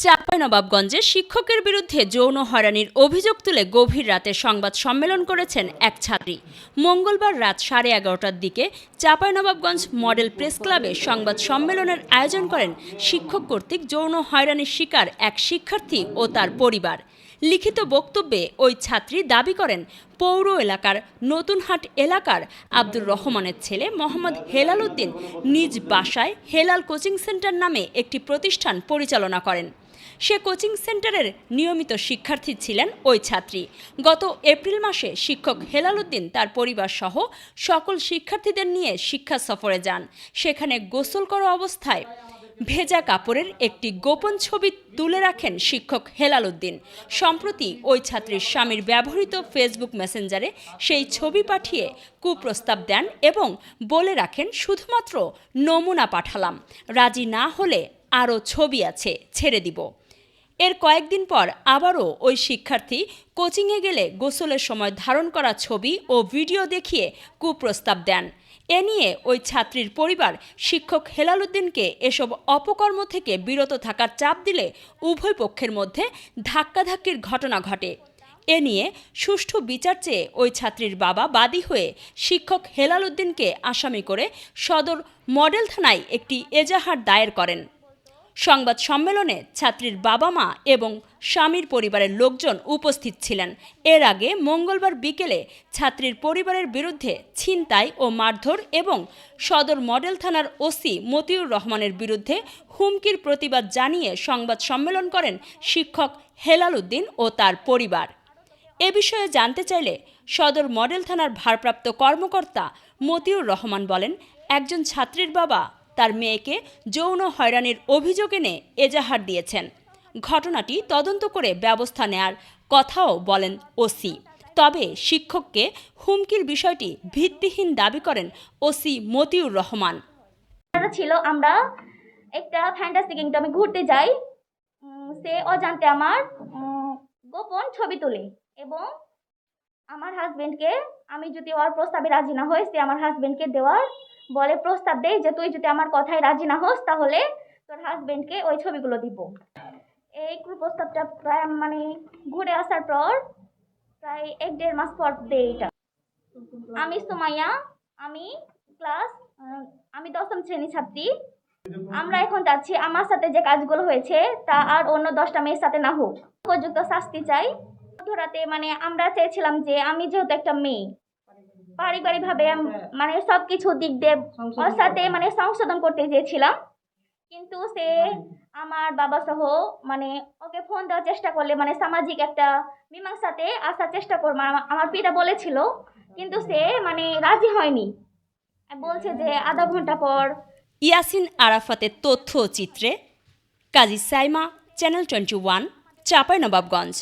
চাঁপাইনবাবগঞ্জে শিক্ষকের বিরুদ্ধে যৌন হয়রানির অভিযোগ তুলে গভীর রাতে সংবাদ সম্মেলন করেছেন এক ছাত্রী। মঙ্গলবার রাত 11:30টার দিকে চাঁপাইনবাবগঞ্জ মডেল প্রেস ক্লাবে সংবাদ সম্মেলনের আয়োজন করেন শিক্ষক কর্তৃক যৌন হয়রানির শিকার এক শিক্ষার্থী ও তার পরিবার। লিখিত বক্তব্যে ওই ছাত্রী দাবি করেন, পৌর এলাকার নতুনহাট এলাকার আব্দুর রহমানের ছেলে মোহাম্মদ হেলাল উদ্দিন নিজ বাসায় হেলাল কোচিং সেন্টার নামে একটি প্রতিষ্ঠান পরিচালনা করেন। সে কোচিং সেন্টারের নিয়মিত শিক্ষার্থী ছিলেন ওই ছাত্রী। গত এপ্রিল মাসে শিক্ষক হেলাল উদ্দিন তার পরিবার সহ সকল শিক্ষার্থীদের নিয়ে শিক্ষা সফরে যান। সেখানে গোসল করা অবস্থায় ভেজা কাপড়ের একটি গোপন ছবি তুলে রাখেন শিক্ষক হেলাল উদ্দিন। সম্প্রতি ওই ছাত্রীর স্বামীর ব্যবহৃত ফেসবুক মেসেঞ্জারে সেই ছবি পাঠিয়ে কুপ্রস্তাব দেন এবং বলে রাখেন, শুধুমাত্র নমুনা পাঠালাম, রাজি না হলে আরও ছবি আছে, ছেড়ে দিব। এর কয়েকদিন পর আবারও ওই শিক্ষার্থী কোচিংয়ে গেলে গোসলের সময় ধারণ করা ছবি ও ভিডিও দেখিয়ে কুপ্রস্তাব দেন। এ নিয়ে ওই ছাত্রীর পরিবার শিক্ষক হেলাল উদ্দিনকে এসব অপকর্ম থেকে বিরত থাকার চাপ দিলে উভয় পক্ষের মধ্যে ধাক্কাধাক্কির ঘটনা ঘটে। এ নিয়ে সুষ্ঠু বিচার চেয়ে ওই ছাত্রীর বাবা বাদী হয়ে শিক্ষক হেলাল উদ্দিনকে আসামি করে সদর মডেল থানায় একটি এজাহার দায়ের করেন। সংবাদ সম্মেলনে ছাত্রীর বাবা মা এবং স্বামীর পরিবারের লোকজন উপস্থিত ছিলেন। এর আগে মঙ্গলবার বিকেলে ছাত্রীর পরিবারের বিরুদ্ধে ছিনতাই ও মারধর এবং সদর মডেল থানার ওসি মতিউর রহমানের বিরুদ্ধে হুমকির প্রতিবাদ জানিয়ে সংবাদ সম্মেলন করেন শিক্ষক হেলাল উদ্দিন ও তার পরিবার। এ বিষয়ে জানতে চাইলে সদর মডেল থানার ভারপ্রাপ্ত কর্মকর্তা মতিউর রহমান বলেন, একজন ছাত্রীর বাবা তার মেয়েকে যৌন হয়রানির অভিযোগ এনে এজাহার দিয়েছেন। ঘটনাটি তদন্ত করে ব্যবস্থা নেয়ার কথাও বলেন ওসি। তবে শিক্ষককে হুমকির বিষয়টি ভিত্তিহীন দাবি করেন ওসি মতিউর রহমান। ছিল আমরা একটা ফ্যান্টাসি কিংডমে ঘুরতে যাই, সে অজান্তে আমার গোপন ছবি তোলে এবং আমার হাজবেন্ডকে, আমি যদি ওর প্রস্তাবে রাজি না হই, সে আমার হাজবেন্ডকে দেওয়ার বলে প্রস্তাব দেয় যে তুই যদি আমার কথায় রাজি না হোস তাহলে তোর হাজবেন্ডকে ওই ছবিগুলো দিব। এই প্রস্তাবটা প্রায় ঘুরে আসার পর প্রায় 1-1.5 মাস পর দেয় এটা। আমি সুমাইয়া, আমি 10ম শ্রেণীর ছাত্রী। আমরা এখন চাচ্ছি আমার সাথে যে কাজগুলো হয়েছে তা আর অন্য 10টা মেয়ের সাথে না হোক। উপযুক্ত শাস্তি চাই। মধ্যরাতে আমরা চেয়েছিলাম যে আমি যেহেতু একটা মেয়ে, পারিবারিকভাবে সবকিছু দিক দিয়ে ওর সাথে সংশোধন করতে চেয়েছিলাম, কিন্তু সে আমার বাবা সহ ওকে ফোন দেওয়ার চেষ্টা করলে সামাজিক একটা মীমাংসাতে আসার চেষ্টা করবো আমার পিতা বলেছিল, কিন্তু সে রাজি হয়নি। বলছে যে আধা ঘন্টা পর। ইয়াসিন আরাফাতের তথ্য চিত্রে কাজী সাইমা, চ্যানেল 21, চাঁপাইনবাবগঞ্জ।